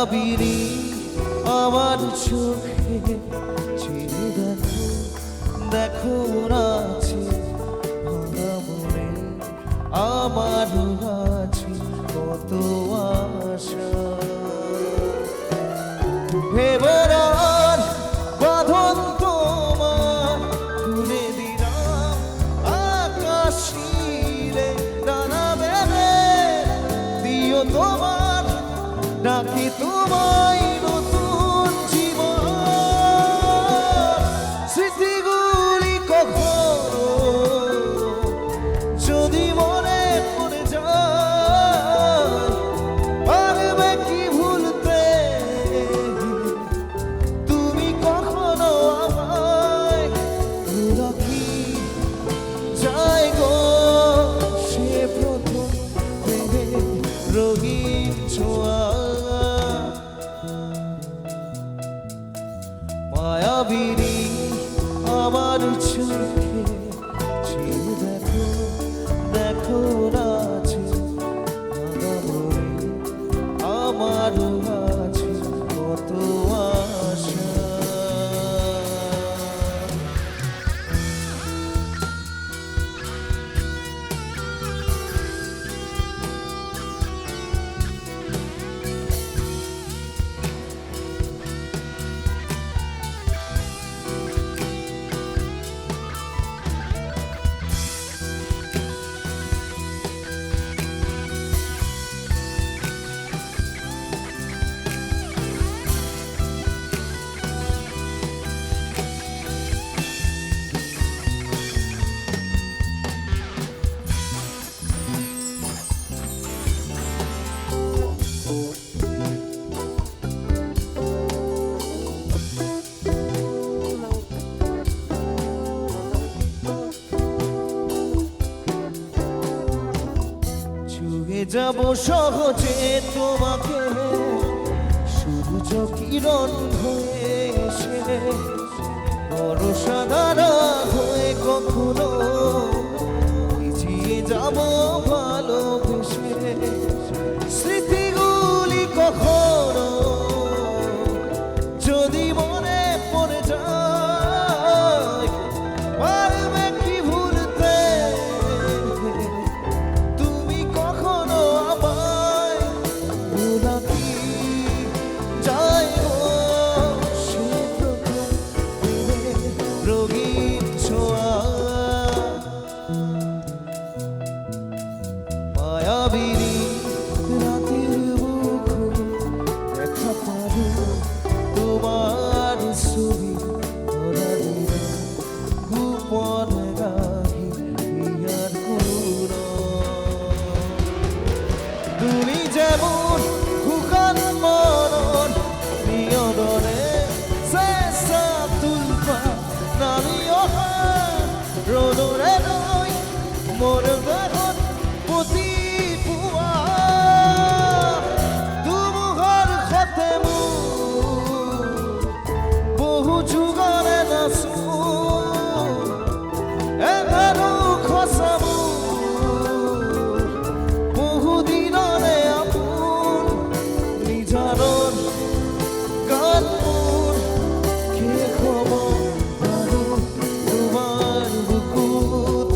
মায়াবিনী আমার চোখে চেয়ে দেখো, দেখো আছে ভাঙা মনে আমার আছে কত আশা। ভেবরার বাঁধন তোমার খুলে দিলাম আকাশিরে ডানা বেঁধে দিও তোমার ডাকি তোমায় নতুন জীবন। স্মৃতিগুলি কখনো যদি মনে পড়ে যায় পারবে কি ভুলতে তুমি কখনো আমায় রাখি যায় গো সে প্রথম প্রেমে রঙিন ছোঁয়া। মায়াবিনী আমার চোখে চেয়ে দেখো, দেখো আছে ভাঙা মনে আমার আছে কত আশা। ছুঁয়ে যাব সহজে তোমাকে সূর্য কিরণ হয়ে এসে বর্ষা ধারা হয়ে কখনো ভিজিয়ে যাব ভালোবেসে। স্মৃতিগুলি কখনো যদি মনে পড়ে যায় পারবে কি ভুলতে তুমি কখনো আমায় ভুলাকি যায় গো সে প্রথম প্রেমে রঙিন ছোঁয়া। মায়াবিনী রাতের বুক দেখা পারো তোমার ছবি ধরা দিল গোপন গাহি প্রিয়ার গুণ। তুমি যেমন খুকান মরণ নিয়দনে শেষা তুলপা নামিও রোদরে নই মোর দেহত প্রতি পুয়া তুমুহর খতে বহু যুগরে নাচো এঘারো খসামু বহুদিনরে আপোন নিজারণ গান মোর কে খবর আৰু তোমাৰ বুকুত।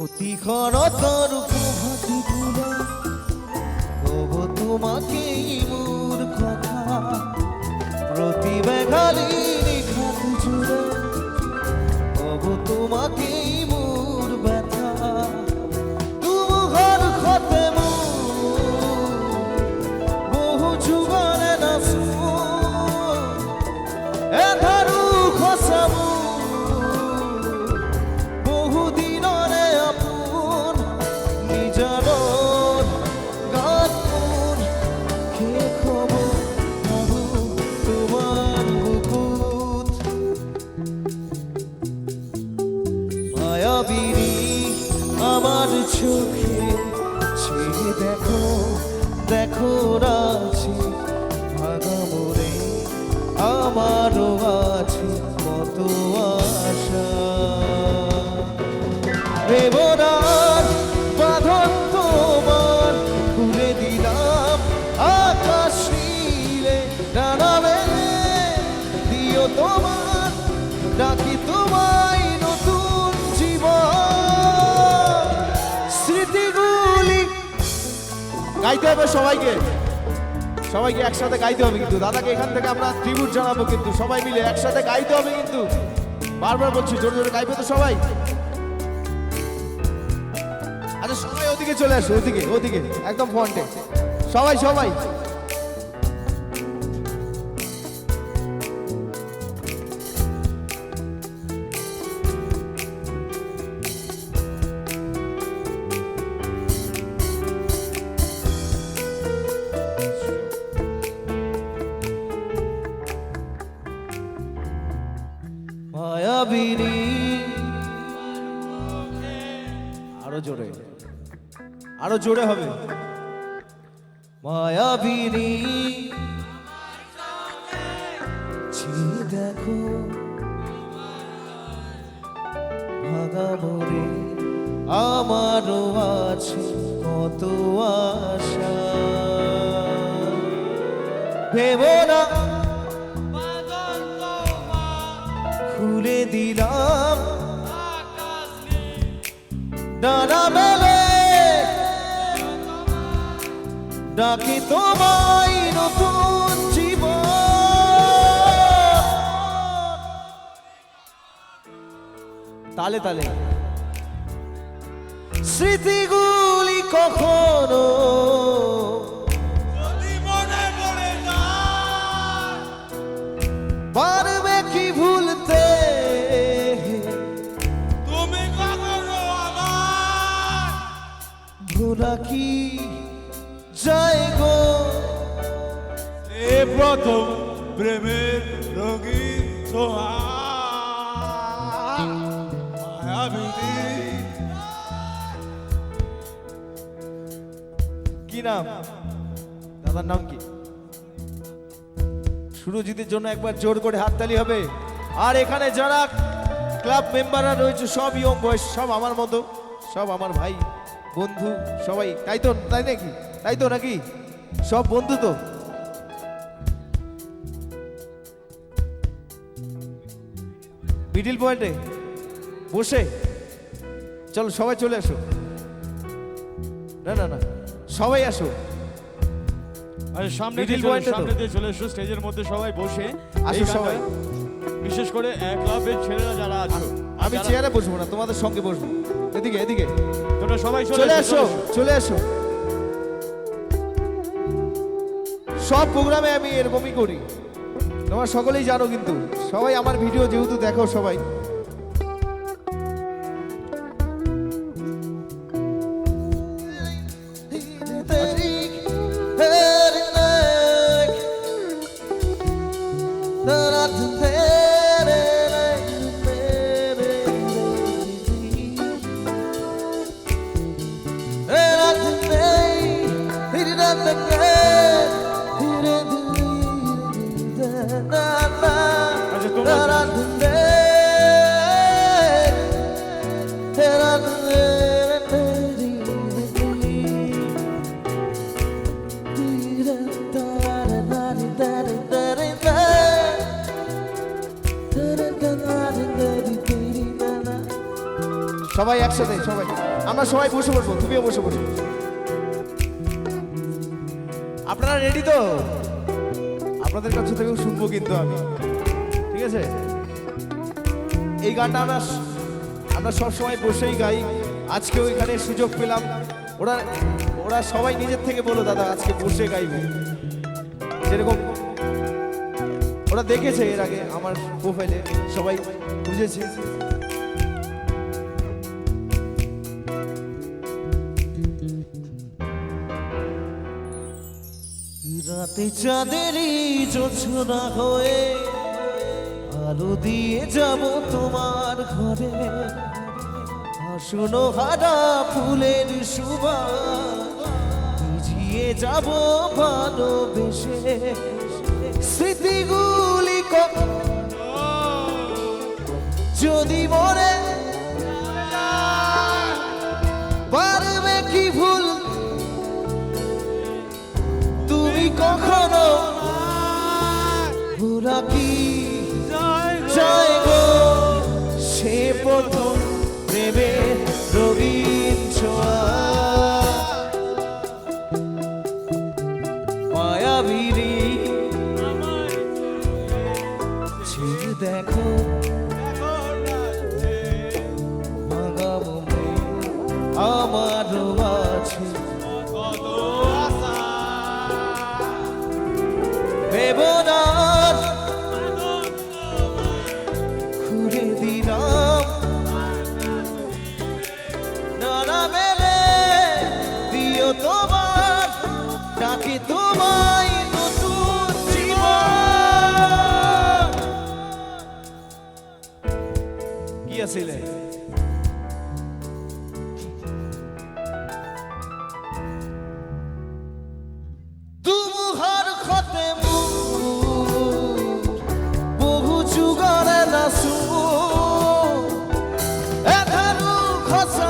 অতিক্ষণতর প্রভাতি তুলে কব তোমাকেই মোর কথা প্রতি বেঘালি নিখাত জুড়ে কব তোমাকেই মোর মায়াবিনী আমার চোখে চেয়ে দেখো দেখো রাজি ভাঙা মনে আমারও আছে কত আশা দেবরাজ বাঁধন তোমার খুলে দিলাম আকাশ নীলে ডানা মেলে দিও তোমার ডাকি তোমায় নতুন জীবন স্মৃতিগুলি গাইতে হবে সবাইকে সবাইকে একসাথে গাইতে হবে কিন্তু দাদাকে এখান থেকে আমরা ট্রিবিউট জানাবো কিন্তু সবাই মিলে একসাথে গাইতে হবে কিন্তু বারবার বলছি জোরে জোরে গাইবে তো সবাই আচ্ছা সবাই ওদিকে চলে আসো ওদিকে ওদিকে একদম ফ্রন্টে সবাই সবাই মায়াবিনী আরো জোরে আরো জোরে হবে মায়াবিনী চেয়ে দেখো ভাঙা মনে আমারও আছে কত আশা ভেবো না খুলে দিলাম ডানা মেলে ডাকি তোমায় নতুন জীবন তালে তালে স্মৃতিগুলি কখনো পারবে কি ভুলতে তুমি কখনো আমার ভোলা কি যায় গো এ প্রথম প্রেমের রঙিন সোহাগ মায়াবিনী কি নাম দাদার নাম কি সুরজিতের জন্য একবার জোর করে হাততালি হবে আর এখানে যারা ক্লাব মেম্বাররা রয়েছে সব ইয়ং বয়স সব আমার মতো সব আমার ভাই বন্ধু সবাই তাই তো তাই নাকি তাই তো নাকি সব বন্ধু তো মিডিল পয়েন্টে বসে চলো সবাই চলে আসো না না না সবাই আসো আর সামনে Middle দিয়ে point এ তো। সামনে দিয়ে চলে এসো স্টেজের মধ্যে সবাই বসে আসো এই গানটা, সবাই। বিশেষ করে এক ক্লাবের ছেলেরা যারা আছো আমি চেয়ারে বসবো না তোমাদের সঙ্গে বসবো এদিকে এদিকে তোমরা সবাই চলে আসো চলে আসো সব প্রোগ্রামে আমি এরকমই করি তোমরা সকলেই জানো কিন্তু সবাই আমার ভিডিও যেহেতু দেখো সবাই আচ্ছা তোমরা সবাই একসাথে সবাই আমরা সবাই বসে পড়বো তুমিও বসে পড়বো আপনারা রেডি তো আপনাদের কাছে থেকেও শুনবো কিন্তু আমি ঠিক আছে এই গানটা আমরা সব সময় বসেই গাই আজকেও এখানে সুযোগ পেলাম ওরা ওরা সবাই নিজের থেকে বলো দাদা আজকে বসে গাইবে যেরকম ওরা দেখেছে এর আগে আমার প্রোফাইলে সবাই বুঝেছে রাতে চাঁদেরই জোছনা হয়ে আলো দিয়ে যাব তোমার ঘরে শুনো হারা ফুলের সুবাস ভিজিয়ে যাব ভালোবেসে স্মৃতিগুলি যদি মরে পারবে কি ভুল তুমি কখনো ভুলা কি যায় গো সে প্রথম প্রেমের রঙিন ছোঁয়া মায়াবিনী ঝিল দেখো ভাঙা মনে আমারও আছে বেবনার খুলে দিলাম নানা মেলে দিও তোমার ডাকে তোমায় নতুন জীবন কি আছিলে দুমুহার খতে বহু যুগরে নাচু এধানু খসা